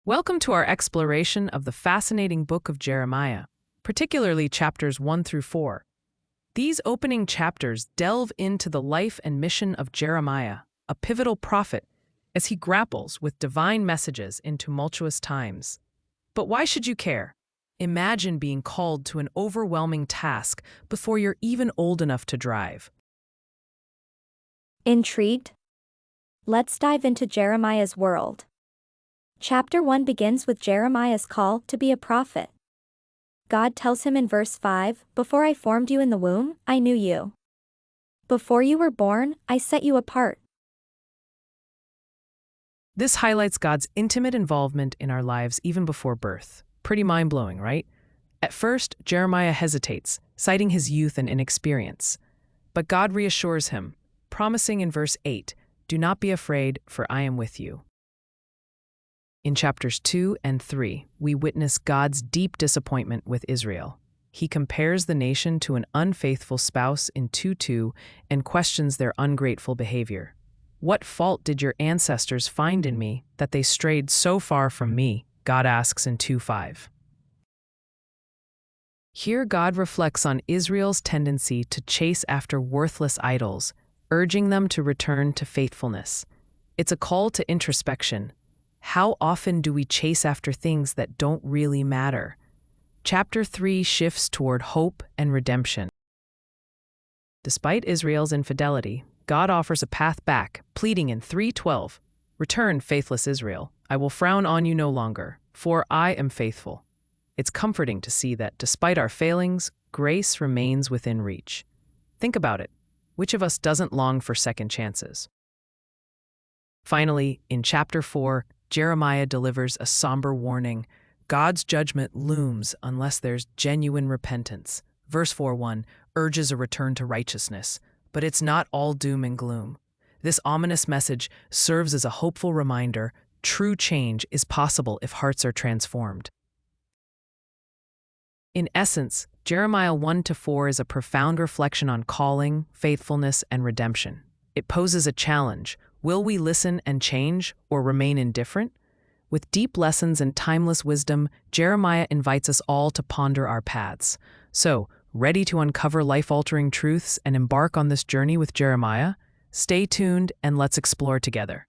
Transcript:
Welcome to our exploration of the fascinating book of Jeremiah, particularly chapters 1 through 4. These opening chapters delve into the life and mission of Jeremiah, a pivotal prophet, as he grapples with divine messages in tumultuous times. But why should you care? Imagine being called to an overwhelming task before you're even old enough to drive. Intrigued? Let's dive into Jeremiah's world. Chapter 1 begins with Jeremiah's call to be a prophet. God tells him in verse 5, "Before I formed you in the womb, I knew you. Before you were born, I set you apart." This highlights God's intimate involvement in our lives even before birth. Pretty mind-blowing, right? At first, Jeremiah hesitates, citing his youth and inexperience. But God reassures him, promising in verse 8, "Do not be afraid, for I am with you." In chapters 2 and 3, we witness God's deep disappointment with Israel. He compares the nation to an unfaithful spouse in 2:2 and questions their ungrateful behavior. "What fault did your ancestors find in me that they strayed so far from me?" God asks in 2:5. Here God reflects on Israel's tendency to chase after worthless idols, urging them to return to faithfulness. It's a call to introspection. How often do we chase after things that don't really matter? Chapter 3 shifts toward hope and redemption. Despite Israel's infidelity, God offers a path back, pleading in 3:12, "Return, faithless Israel. I will frown on you no longer, for I am faithful." It's comforting to see that despite our failings, grace remains within reach. Think about it. Which of us doesn't long for second chances? Finally, in chapter 4, Jeremiah delivers a somber warning. God's judgment looms unless there's genuine repentance. Verse 4:1 urges a return to righteousness, but it's not all doom and gloom. This ominous message serves as a hopeful reminder: true change is possible if hearts are transformed. In essence, Jeremiah 1-4 is a profound reflection on calling, faithfulness, and redemption. It poses a challenge. Will we listen and change, or remain indifferent? With deep lessons and timeless wisdom, Jeremiah invites us all to ponder our paths. So, ready to uncover life-altering truths and embark on this journey with Jeremiah? Stay tuned and let's explore together.